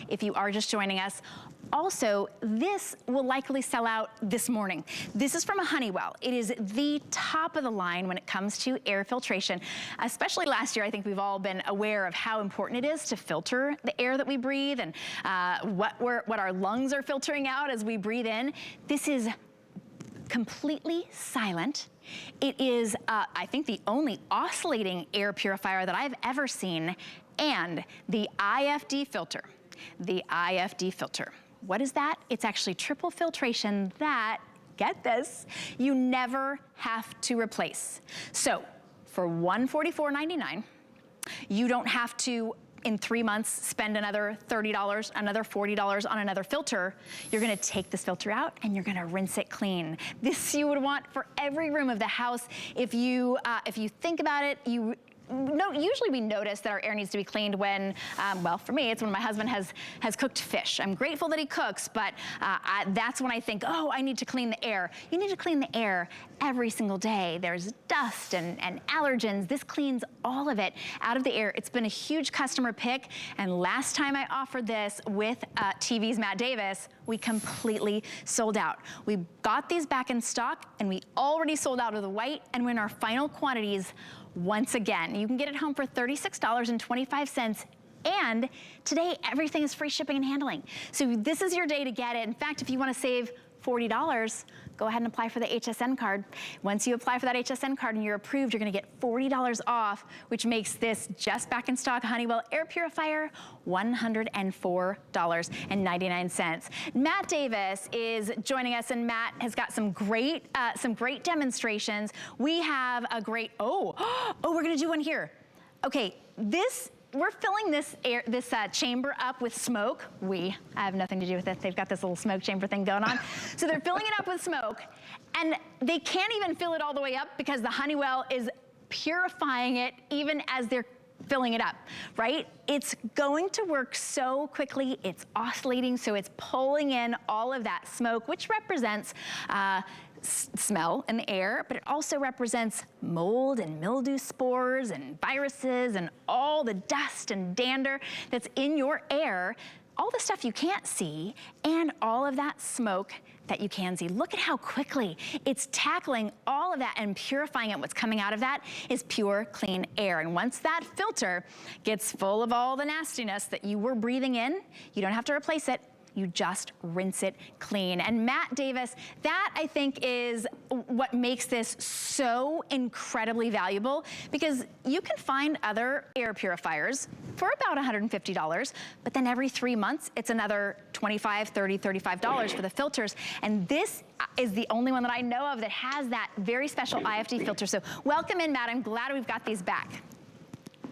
if you are just joining us. Also, this will likely sell out this morning. This is from a Honeywell. It is the top of the line when it comes to air filtration. Especially last year, I think we've all been aware of how important it is to filter the air that we breathe and what our lungs are filtering out as we breathe in. This is completely silent. It is, I think, the only oscillating air purifier that I've ever seen, and the IFD filter. The IFD filter. What is that? It's actually triple filtration that, get this, you never have to replace. So for $144.99, you don't have to, in 3 months, spend another $30, another $40 on another filter. You're gonna take this filter out and you're gonna rinse it clean. This you would want for every room of the house. If you think about it, usually we notice that our air needs to be cleaned when, well, for me, it's when my husband has cooked fish. I'm grateful that he cooks, but that's when I think, oh, I need to clean the air. You need to clean the air every single day. There's dust and allergens. This cleans all of it out of the air. It's been a huge customer pick, and last time I offered this with TV's Matt Davis, we completely sold out. We got these back in stock, and we already sold out of the white, and we're in our final quantities once again. You can get it home for $36.25. And today, everything is free shipping and handling. So this is your day to get it. In fact, if you want to save $40, go ahead and apply for the HSN card. Once you apply for that HSN card and you're approved, you're gonna get $40 off, which makes this just back in stock Honeywell air purifier $104.99. Matt Davis is joining us, and Matt has got some great demonstrations. We have a great, we're gonna do one here. Okay, we're filling this chamber up with smoke. I have nothing to do with it. They've got this little smoke chamber thing going on. So they're filling it up with smoke, and they can't even fill it all the way up because the Honeywell is purifying it even as they're filling it up, right? It's going to work so quickly. It's oscillating, so it's pulling in all of that smoke, which represents smell in the air, but it also represents mold and mildew spores and viruses and all the dust and dander that's in your air, all the stuff you can't see, and all of that smoke that you can see. Look at how quickly it's tackling all of that and purifying it. What's coming out of that is pure, clean air. And once that filter gets full of all the nastiness that you were breathing in, you don't have to replace it. You just rinse it clean. And Matt Davis, that I think is what makes this so incredibly valuable, because you can find other air purifiers for about $150, but then every 3 months, it's another $25, $30, $35 for the filters. And this is the only one that I know of that has that very special IFD filter. So welcome in, Matt. I'm glad we've got these back.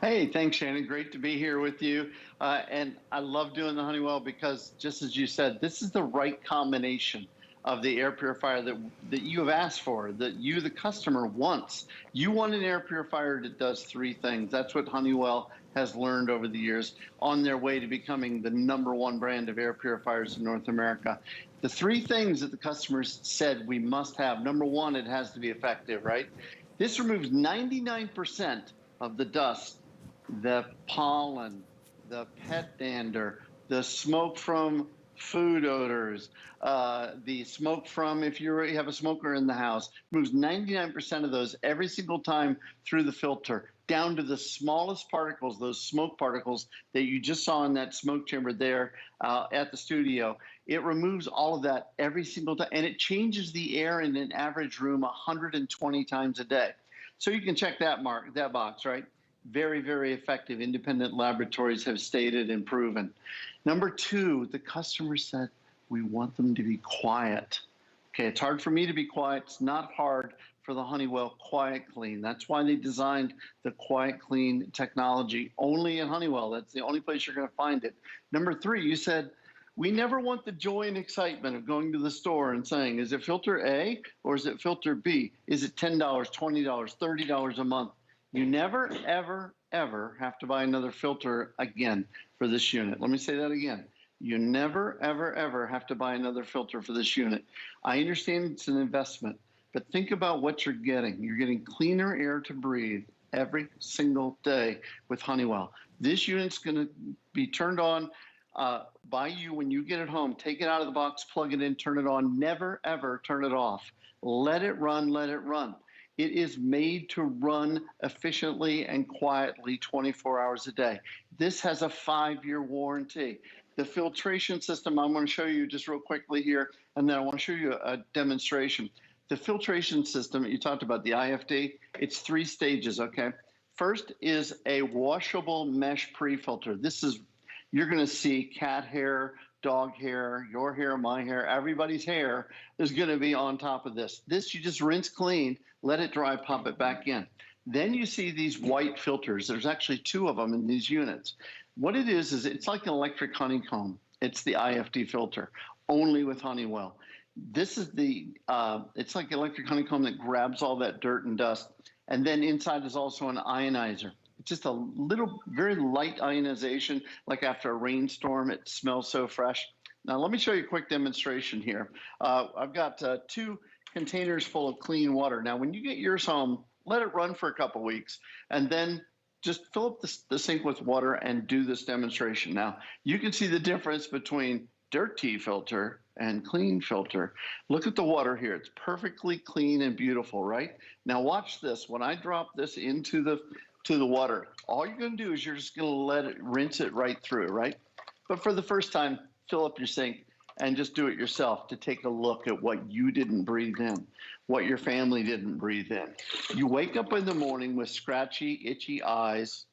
Hey, thanks, Shannon. Great to be here with you. And I love doing the Honeywell because, just as you said, this is the right combination of the air purifier that you have asked for, that you, the customer, wants. You want an air purifier that does 3 things. That's what Honeywell has learned over the years on their way to becoming the #1 brand of air purifiers in North America. The 3 things that the customers said we must have. Number 1, it has to be effective, right? This removes 99% of the dust, the pollen, the pet dander, the smoke from food odors, the smoke from, if you have a smoker in the house, moves 99% of those every single time through the filter, down to the smallest particles, those smoke particles that you just saw in that smoke chamber there at the studio. It removes all of that every single time, and it changes the air in an average room 120 times a day. So you can check that box, right? Very, very effective. Independent laboratories have stated and proven. Number 2, the customer said, we want them to be quiet. Okay, it's hard for me to be quiet. It's not hard for the Honeywell QuietClean. That's why they designed the QuietClean technology only in Honeywell. That's the only place you're going to find it. Number 3, you said, we never want the joy and excitement of going to the store and saying, is it filter A or is it filter B? Is it $10, $20, $30 a month? You never, ever, ever have to buy another filter again for this unit. Let me say that again. You never, ever, ever have to buy another filter for this unit. I understand it's an investment, but think about what you're getting. You're getting cleaner air to breathe every single day with Honeywell. This unit's going to be turned on by you when you get it home. Take it out of the box, plug it in, turn it on. Never, ever turn it off. Let it run, let it run. It is made to run efficiently and quietly 24 hours a day. This has a 5-year warranty. The filtration system, I'm going to show you just real quickly here, and then I want to show you a demonstration. The filtration system, you talked about the IFD, it's 3 stages, okay? First is a washable mesh pre-filter. This is, you're going to see cat hair, dog hair, your hair, my hair, everybody's hair is going to be on top of this. This you just rinse clean, let it dry, pop it back in. Then you see these white filters. There's actually 2 of them in these units. What it is it's like an electric honeycomb. It's the IFD filter, only with Honeywell. This is the, it's like electric honeycomb that grabs all that dirt and dust. And then inside is also an ionizer. It's just a little, very light ionization, like after a rainstorm. It smells so fresh. Now, let me show you a quick demonstration here. I've got 2 containers full of clean water. Now, when you get yours home, let it run for a couple weeks, and then just fill up the sink with water and do this demonstration. Now, you can see the difference between dirty filter and clean filter. Look at the water here. It's perfectly clean and beautiful, right? Now watch this. When I drop this into the water, all you're going to do is you're just going to let it rinse it right through, right? But for the first time, fill up your sink and just do it yourself to take a look at what you didn't breathe in, what your family didn't breathe in. You wake up in the morning with scratchy, itchy eyes,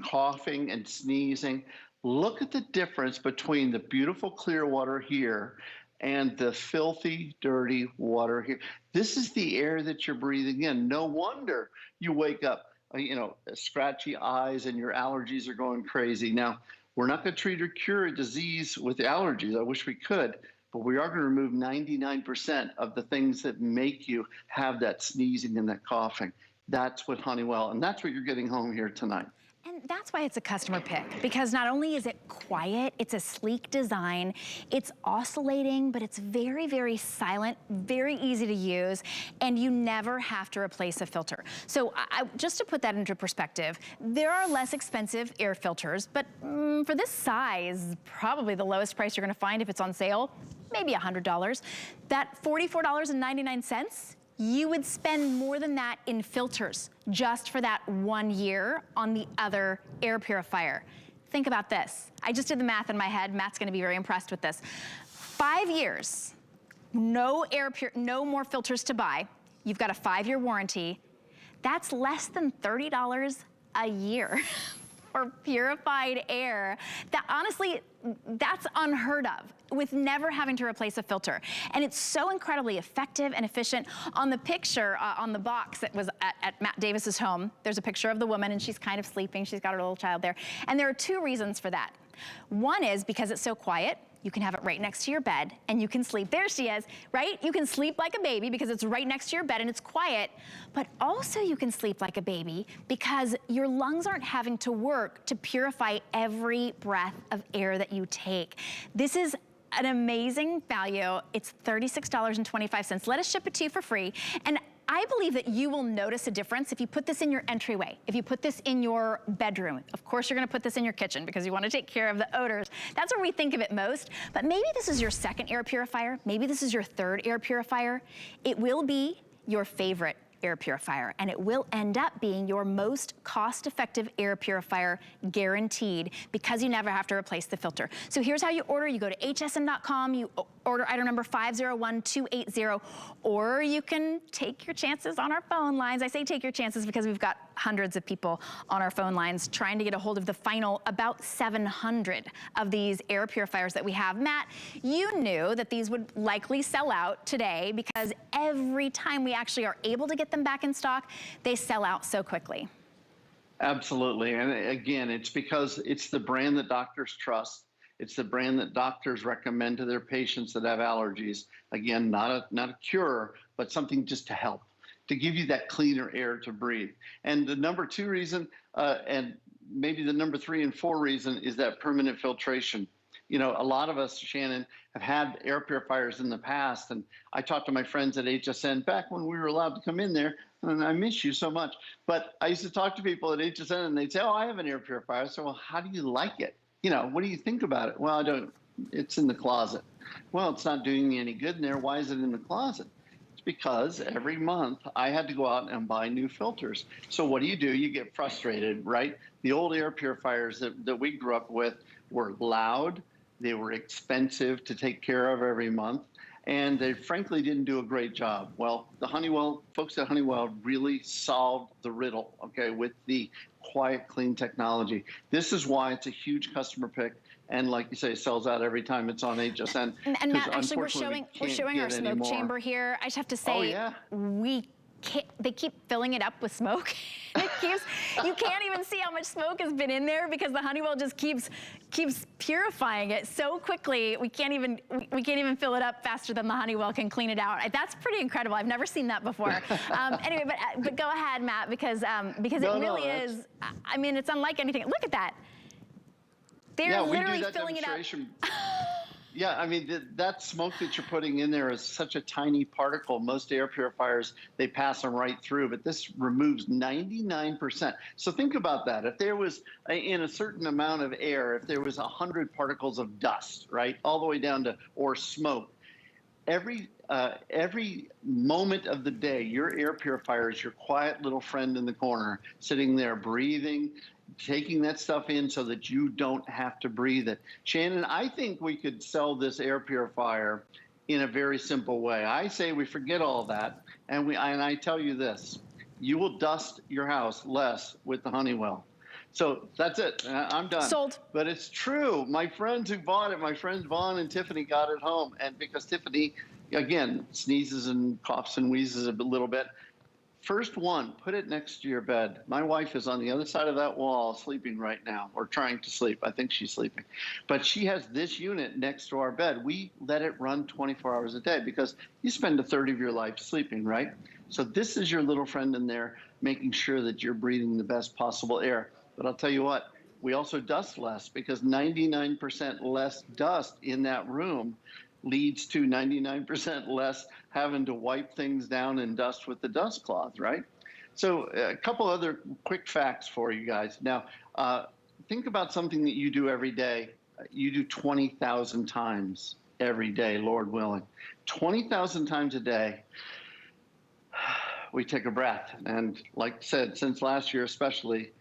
coughing and sneezing. Look at the difference between the beautiful clear water here and the filthy, dirty water here. This is the air that you're breathing in. No wonder you wake up, scratchy eyes and your allergies are going crazy. Now, we're not going to treat or cure a disease with allergies. I wish we could, but we are going to remove 99% of the things that make you have that sneezing and that coughing. That's what Honeywell, and that's what you're getting home here tonight. And that's why it's a customer pick, because not only is it quiet, it's a sleek design, it's oscillating, but it's very, very silent, very easy to use, and you never have to replace a filter. So just to put that into perspective, there are less expensive air filters, but for this size, probably the lowest price you're gonna find if it's on sale, maybe $100. That $44.99, you would spend more than that in filters just for that 1 year on the other air purifier. Think about this. I just did the math in my head. Matt's gonna be very impressed with this. 5 years, no more filters to buy. You've got a 5-year warranty. That's less than $30 a year for purified air. That honestly, that's unheard of, with never having to replace a filter. And it's so incredibly effective and efficient. On the picture, on the box that was at Matt Davis's home, there's a picture of the woman and she's kind of sleeping. She's got her little child there. And there are 2 reasons for that. One is because it's so quiet, you can have it right next to your bed and you can sleep. There she is, right? You can sleep like a baby because it's right next to your bed and it's quiet, but also you can sleep like a baby because your lungs aren't having to work to purify every breath of air that you take. This is an amazing value. It's $36.25. Let us ship it to you for free. And I believe that you will notice a difference if you put this in your entryway, if you put this in your bedroom. Of course, you're gonna put this in your kitchen because you wanna take care of the odors. That's where we think of it most. But maybe this is your 2nd air purifier. Maybe this is your 3rd air purifier. It will be your favorite air purifier, and it will end up being your most cost-effective air purifier guaranteed because you never have to replace the filter. So here's how you order. You go to hsn.com, you order item number 501280, or you can take your chances on our phone lines. I say take your chances because we've got hundreds of people on our phone lines trying to get a hold of the final about 700 of these air purifiers that we have. Matt, you knew that these would likely sell out today because every time we actually are able to get them back in stock, they sell out so quickly. Absolutely. And again, it's because it's the brand that doctors trust. It's the brand that doctors recommend to their patients that have allergies. Again, not a cure, but something just to help, to give you that cleaner air to breathe. And the number 2 reason, and maybe the number 3 and 4 reason, is that permanent filtration. You know, a lot of us, Shannon, have had air purifiers in the past, and I talked to my friends at HSN back when we were allowed to come in there, and I miss you so much. But I used to talk to people at HSN, and they'd say, oh, I have an air purifier. So, well, how do you like it? what do you think about it? Well, I don't, it's in the closet. Well, it's not doing me any good in there. Why is it in the closet? It's because every month I had to go out and buy new filters. So what do? You get frustrated, right? The old air purifiers that we grew up with were loud. They were expensive to take care of every month. And they frankly didn't do a great job. Well, the folks at Honeywell really solved the riddle, okay, with the QuietClean technology. This is why it's a huge customer pick. And like you say, sells out every time it's on HSN. And Matt, actually, we're showing our smoke chamber here. I just have to say, they keep filling it up with smoke. You can't even see how much smoke has been in there because the Honeywell just keeps purifying it so quickly. We can't even fill it up faster than the Honeywell can clean it out. That's pretty incredible. I've never seen that before. Anyway, but go ahead, Matt, because it really is. I mean, it's unlike anything. Look at that. They're literally filling it up. Yeah, I mean, that smoke that you're putting in there is such a tiny particle. Most air purifiers, they pass them right through, but this removes 99%. So think about that. If there was, in a certain amount of air, if there was 100 particles of dust, right, all the way down to, or smoke, every moment of the day, your air purifier is your quiet little friend in the corner, sitting there breathing, taking that stuff in so that you don't have to breathe it. Shannon, I think we could sell this air purifier in a very simple way. I say we forget all that, and I tell you this, you will dust your house less with the Honeywell. So that's it. I'm done. Sold. But it's true. My friends who bought it, my friends Vaughn and Tiffany got it home. And because Tiffany, again, sneezes and coughs and wheezes a little bit, first one, put it next to your bed. My wife is on the other side of that wall sleeping right now, or trying to sleep. I think she's sleeping. But she has this unit next to our bed. We let it run 24 hours a day because you spend a third of your life sleeping, right? So this is your little friend in there, making sure that you're breathing the best possible air. But I'll tell you what, we also dust less because 99% less dust in that room leads to 99% less having to wipe things down and dust with the dust cloth, right? So a couple other quick facts for you guys. Now, think about something that you do every day. You do 20,000 times every day, Lord willing. 20,000 times a day, we take a breath. And like I said, since last year especially,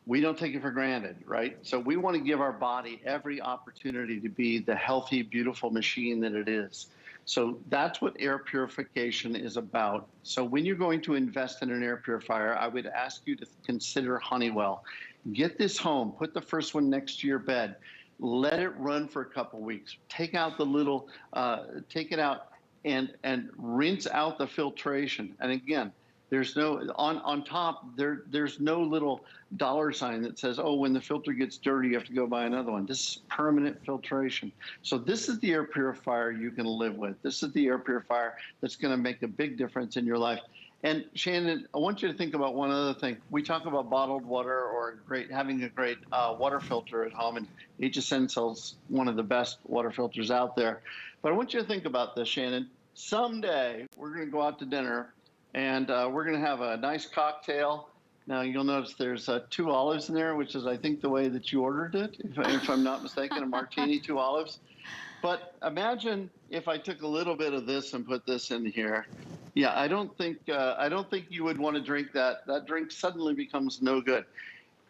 we don't take it for granted, right? So we want to give our body every opportunity to be the healthy, beautiful machine that it is. So that's what air purification is about. So when you're going to invest in an air purifier, I would ask you to consider Honeywell. Get this home, put the first one next to your bed, let it run for a couple weeks. Take out the little, take it out and rinse out the filtration. And again, there's no, on top, there's no little dollar sign that says, oh, when the filter gets dirty, you have to go buy another one. This is permanent filtration. So this is the air purifier you can live with. This is the air purifier that's going to make a big difference in your life. And Shannon, I want you to think about one other thing. We talk about bottled water or having a great water filter at home, and HSN sells one of the best water filters out there. But I want you to think about this, Shannon. Someday, we're going to go out to dinner, and we're going to have a nice cocktail. Now, you'll notice there's 2 olives in there, which is, I think, the way that you ordered it, if I'm not mistaken, a martini, 2 olives. But imagine if I took a little bit of this and put this in here. Yeah, I don't think you would want to drink that. That drink suddenly becomes no good.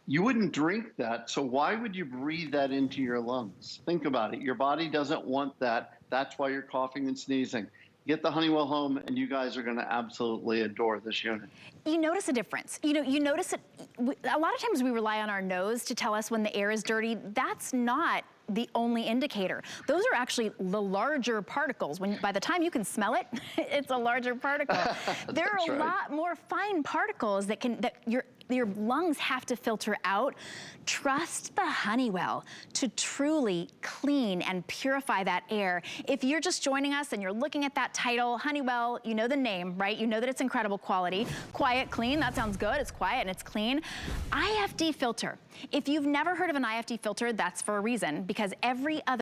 You wouldn't drink that, so why would you breathe that into your lungs? Think about it. Your body doesn't want that. That's why you're coughing and sneezing. Get the Honeywell home, and you guys are going to absolutely adore this unit. You notice a difference. You notice it. A lot of times we rely on our nose to tell us when the air is dirty. That's not the only indicator. Those are actually the larger particles. By the time you can smell it, it's a larger particle. There are a lot more fine particles that your lungs have to filter out. Trust the Honeywell to truly clean and purify that air. If you're just joining us and you're looking at that title, Honeywell, you know the name, right? You know that it's incredible quality. QuietClean, that sounds good. It's quiet and it's clean. IFD filter. If you've never heard of an IFD filter, that's for a reason, because every other